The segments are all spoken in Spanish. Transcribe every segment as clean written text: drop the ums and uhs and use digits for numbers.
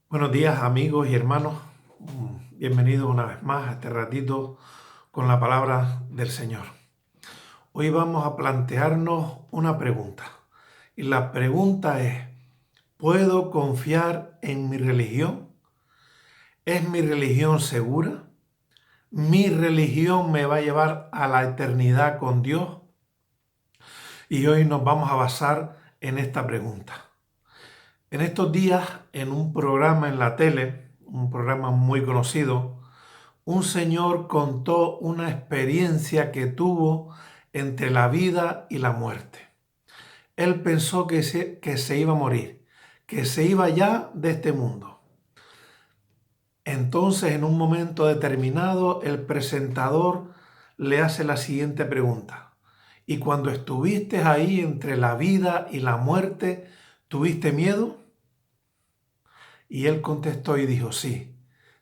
Buenos días amigos y hermanos, bienvenidos una vez más a este ratito con la palabra del Señor. Hoy vamos a plantearnos una pregunta y la pregunta es, ¿puedo confiar en mi religión? ¿Es mi religión segura? ¿Mi religión me va a llevar a la eternidad con Dios? Y hoy nos vamos a basar en esta pregunta. En estos días, en un programa en la tele, un programa muy conocido, un señor contó una experiencia que tuvo entre la vida y la muerte. Él pensó que se iba a morir, que se iba ya de este mundo. Entonces, en un momento determinado, el presentador le hace la siguiente pregunta. ¿Y cuando estuviste ahí entre la vida y la muerte, tuviste miedo? Y él contestó y dijo, sí,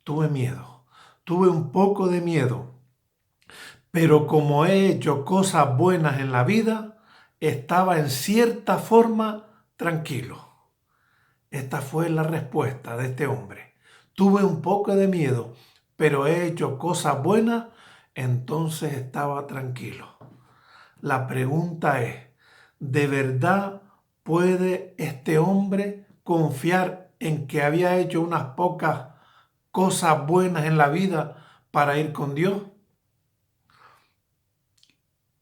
tuve miedo, tuve un poco de miedo, pero como he hecho cosas buenas en la vida, estaba en cierta forma tranquilo. Esta fue la respuesta de este hombre. Tuve un poco de miedo, pero he hecho cosas buenas, entonces estaba tranquilo. La pregunta es, ¿de verdad puede este hombre confiar en que había hecho unas pocas cosas buenas en la vida para ir con Dios?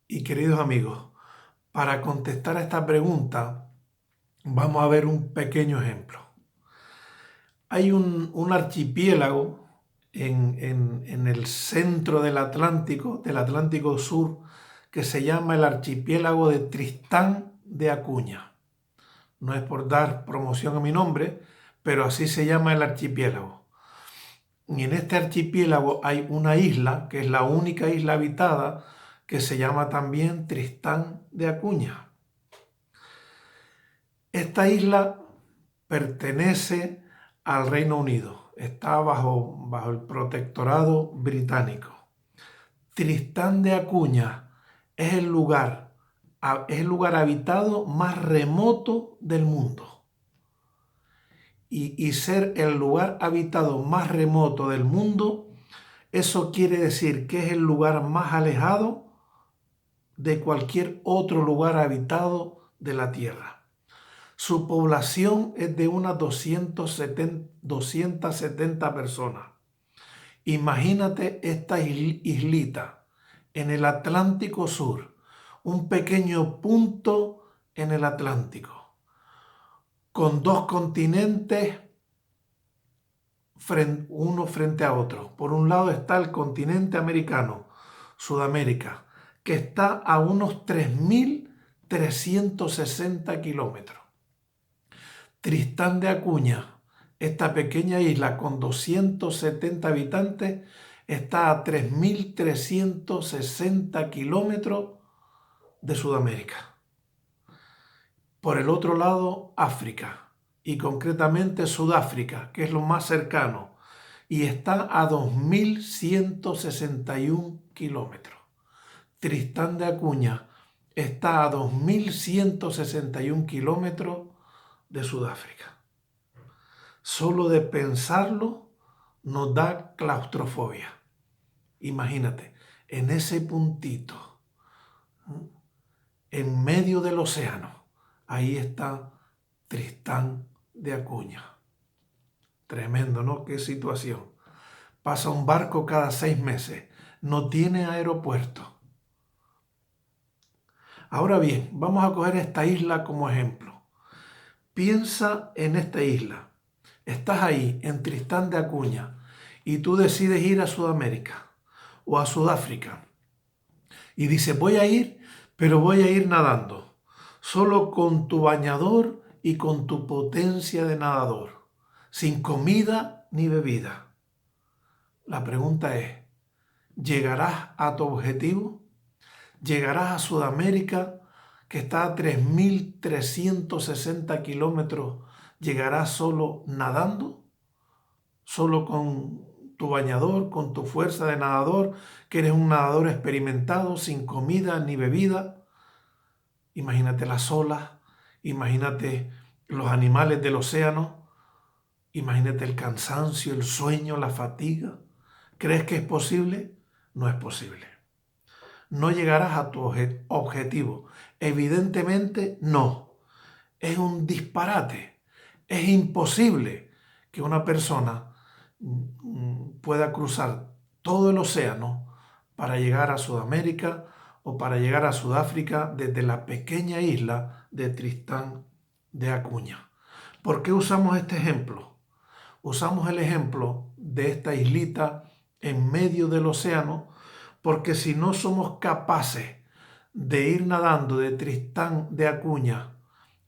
Y queridos amigos, para contestar a esta pregunta, vamos a ver un pequeño ejemplo. Hay un archipiélago en el centro del Atlántico Sur, que se llama el archipiélago de Tristán de Acuña. No es por dar promoción a mi nombre, pero así se llama el archipiélago. Y en este archipiélago hay una isla, que es la única isla habitada, que se llama también Tristán de Acuña. Esta isla pertenece al Reino Unido, está bajo el protectorado británico. Tristán de Acuña es el lugar habitado más remoto del mundo. Y ser el lugar habitado más remoto del mundo, eso quiere decir que es el lugar más alejado de cualquier otro lugar habitado de la Tierra. Su población es de unas 270 personas. Imagínate esta islita en el Atlántico Sur, un pequeño punto en el Atlántico, con dos continentes uno frente a otro. Por un lado está el continente americano, Sudamérica, que está a unos 3.360 kilómetros. Tristán de Acuña, esta pequeña isla con 270 habitantes, está a 3.360 kilómetros de Sudamérica. Por el otro lado, África, y concretamente Sudáfrica, que es lo más cercano, y está a 2.161 kilómetros. Tristán de Acuña está a 2.161 kilómetros de Sudáfrica. Solo de pensarlo nos da claustrofobia. Imagínate, en ese puntito, en medio del océano, ahí está Tristán de Acuña. Tremendo, ¿no? Qué situación. Pasa un barco cada 6 meses. No tiene aeropuerto. Ahora bien, vamos a coger esta isla como ejemplo. Piensa en esta isla. Estás ahí, en Tristán de Acuña, y tú decides ir a Sudamérica o a Sudáfrica. Y dices, voy a ir, pero voy a ir nadando. Solo con tu bañador y con tu potencia de nadador. Sin comida ni bebida. La pregunta es, ¿llegarás a tu objetivo? ¿Llegarás a Sudamérica, que está a 3.360 kilómetros? ¿Llegarás solo nadando? ¿Solo con tu bañador, con tu fuerza de nadador, que eres un nadador experimentado, sin comida ni bebida? Imagínate las olas, imagínate los animales del océano, Imagínate el cansancio, el sueño, la fatiga. ¿Crees que es posible? No es posible. No llegarás a tu objetivo. Evidentemente no. Es un disparate. Es imposible que una persona pueda cruzar todo el océano para llegar a Sudamérica o para llegar a Sudáfrica desde la pequeña isla de Tristán de Acuña. ¿Por qué usamos este ejemplo? Usamos el ejemplo de esta islita en medio del océano porque si no somos capaces de ir nadando de Tristán de Acuña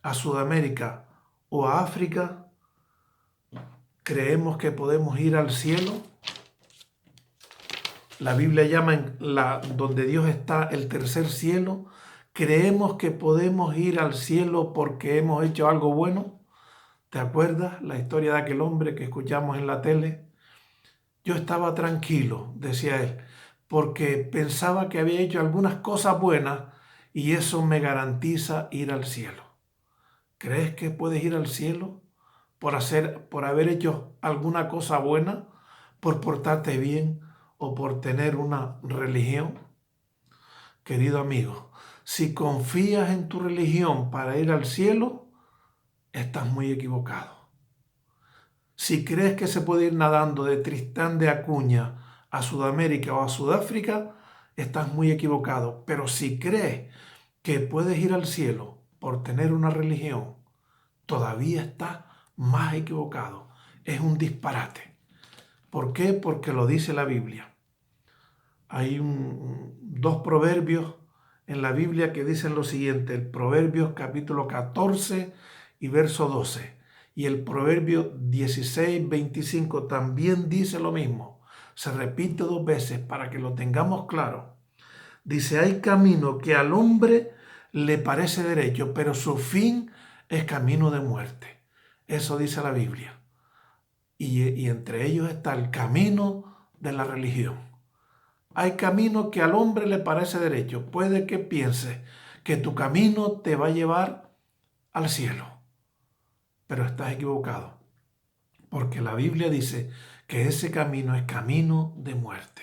a Sudamérica o a África, ¿creemos que podemos ir al cielo? La Biblia llama donde Dios está el tercer cielo. ¿Creemos que podemos ir al cielo porque hemos hecho algo bueno? ¿Te acuerdas la historia de aquel hombre que escuchamos en la tele? Yo estaba tranquilo, decía él, porque pensaba que había hecho algunas cosas buenas y eso me garantiza ir al cielo. ¿Crees que puedes ir al cielo por haber hecho alguna cosa buena, por portarte bien o por tener una religión? Querido amigo, si confías en tu religión para ir al cielo, estás muy equivocado. Si crees que se puede ir nadando de Tristán de Acuña a Sudamérica o a Sudáfrica, estás muy equivocado. Pero si crees que puedes ir al cielo por tener una religión, todavía estás más equivocado. Es un disparate. ¿Por qué? Porque lo dice la Biblia. Hay dos proverbios en la Biblia que dicen lo siguiente. El Proverbios capítulo 14 y verso 12. Y el Proverbio 16, 25 también dice lo mismo. Se repite dos veces para que lo tengamos claro. Dice, hay camino que al hombre le parece derecho, pero su fin es camino de muerte. Eso dice la Biblia. Y entre ellos está el camino de la religión. Hay camino que al hombre le parece derecho. Puede que pienses que tu camino te va a llevar al cielo, pero estás equivocado, porque la Biblia dice que ese camino es camino de muerte.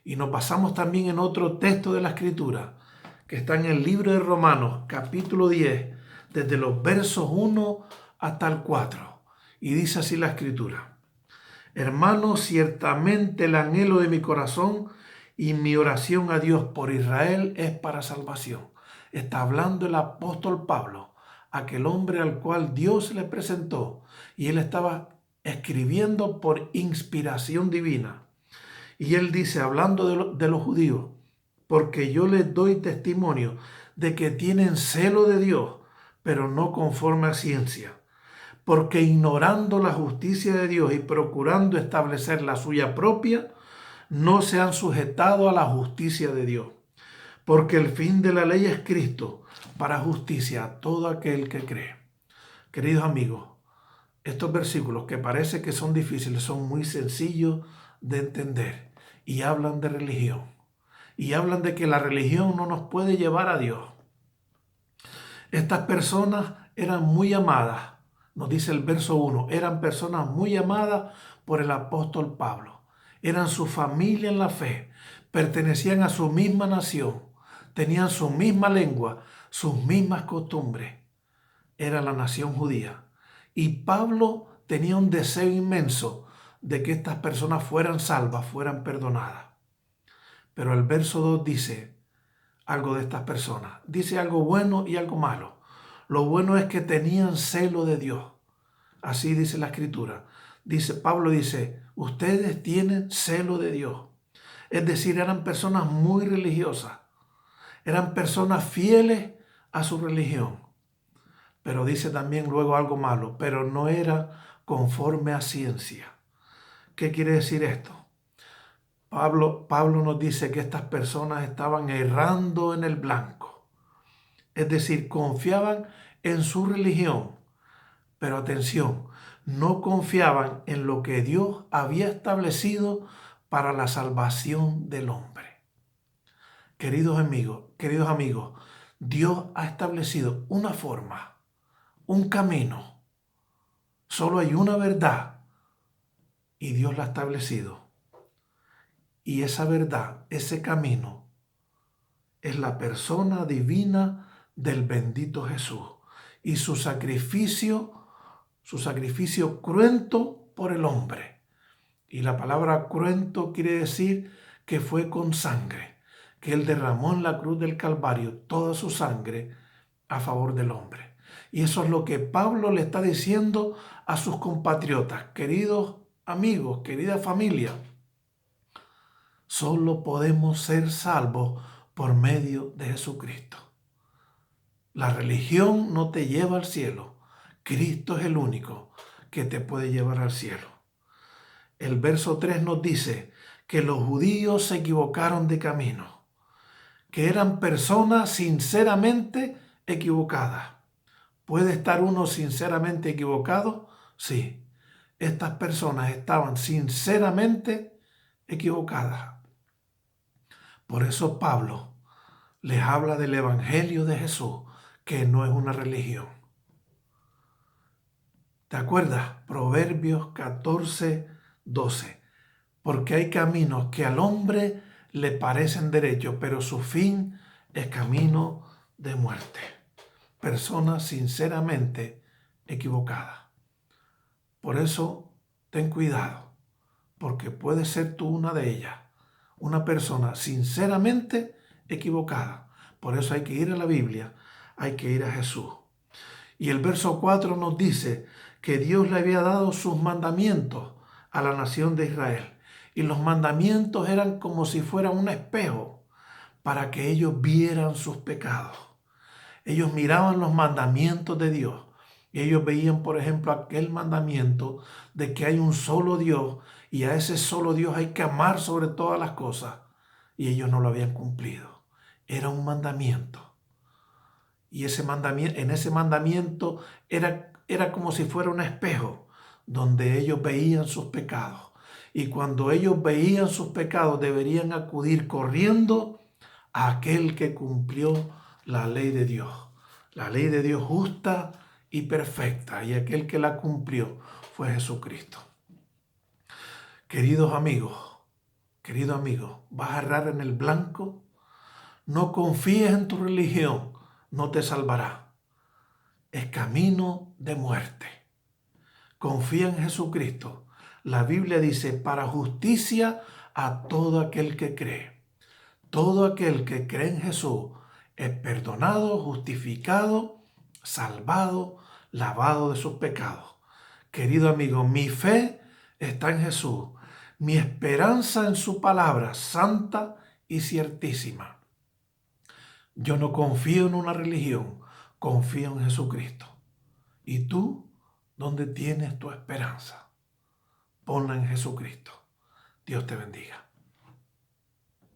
Y nos basamos también en otro texto de la Escritura, que está en el libro de Romanos, capítulo 10, desde los versos 1 hasta el 4. Y dice así la Escritura. Hermanos, ciertamente el anhelo de mi corazón y mi oración a Dios por Israel es para salvación. Está hablando el apóstol Pablo, aquel hombre al cual Dios le presentó, y él estaba escribiendo por inspiración divina. Y él dice, hablando de los judíos, porque yo les doy testimonio de que tienen celo de Dios, pero no conforme a ciencia. Porque ignorando la justicia de Dios y procurando establecer la suya propia, no se han sujetado a la justicia de Dios. Porque el fin de la ley es Cristo, para justicia a todo aquel que cree. Queridos amigos, estos versículos que parece que son difíciles son muy sencillos de entender y hablan de religión. Y hablan de que la religión no nos puede llevar a Dios. Estas personas eran muy amadas, nos dice el verso 1, eran personas muy amadas por el apóstol Pablo. Eran su familia en la fe, pertenecían a su misma nación, tenían su misma lengua, sus mismas costumbres. Era la nación judía. Y Pablo tenía un deseo inmenso de que estas personas fueran salvas, fueran perdonadas. Pero el verso 2 dice algo de estas personas. Dice algo bueno y algo malo. Lo bueno es que tenían celo de Dios. Así dice la Escritura. Pablo dice, ustedes tienen celo de Dios. Es decir, eran personas muy religiosas. Eran personas fieles a su religión. Pero dice también luego algo malo, pero no era conforme a ciencia. ¿Qué quiere decir esto? Pablo nos dice que estas personas estaban errando en el blanco. Es decir, confiaban en su religión. Pero atención, no confiaban en lo que Dios había establecido para la salvación del hombre. Queridos amigos, Dios ha establecido una forma, un camino Solo hay una verdad y Dios la ha establecido. Y esa verdad, ese camino, es la persona divina del bendito Jesús y su sacrificio cruento por el hombre. Y la palabra cruento quiere decir que fue con sangre, que Él derramó en la cruz del Calvario toda su sangre a favor del hombre. Y eso es lo que Pablo le está diciendo a sus compatriotas, queridos amigos, querida familia. Solo podemos ser salvos por medio de Jesucristo. La religión no te lleva al cielo. Cristo es el único que te puede llevar al cielo. El verso 3 nos dice que los judíos se equivocaron de camino, que eran personas sinceramente equivocadas. ¿Puede estar uno sinceramente equivocado? Sí. Estas personas estaban sinceramente equivocadas. Por eso Pablo les habla del Evangelio de Jesús, que no es una religión. ¿Te acuerdas? Proverbios 14:12. Porque hay caminos que al hombre le parecen derechos, pero su fin es camino de muerte. Personas sinceramente equivocadas. Por eso, ten cuidado, porque puedes ser tú una de ellas, una persona sinceramente equivocada. Por eso hay que ir a la Biblia, hay que ir a Jesús. Y el verso 4 nos dice que Dios le había dado sus mandamientos a la nación de Israel. Y los mandamientos eran como si fuera un espejo para que ellos vieran sus pecados. Ellos miraban los mandamientos de Dios y ellos veían, por ejemplo, aquel mandamiento de que hay un solo Dios y a ese solo Dios hay que amar sobre todas las cosas. Y ellos no lo habían cumplido. Era un mandamiento. Y en ese mandamiento era como si fuera un espejo donde ellos veían sus pecados. Y cuando ellos veían sus pecados deberían acudir corriendo a aquel que cumplió la ley de Dios. La ley de Dios justa y perfecta. Y aquel que la cumplió fue Jesucristo. Queridos amigos, querido amigo, ¿vas a errar en el blanco? No confíes en tu religión, no te salvará. Es camino de muerte. Confía en Jesucristo. La Biblia dice, para justicia a todo aquel que cree. Todo aquel que cree en Jesús es perdonado, justificado, salvado, lavado de sus pecados. Querido amigo, mi fe está en Jesús. Mi esperanza en su palabra santa y ciertísima. Yo no confío en una religión, confío en Jesucristo. ¿Y tú dónde tienes tu esperanza? Ponla en Jesucristo. Dios te bendiga.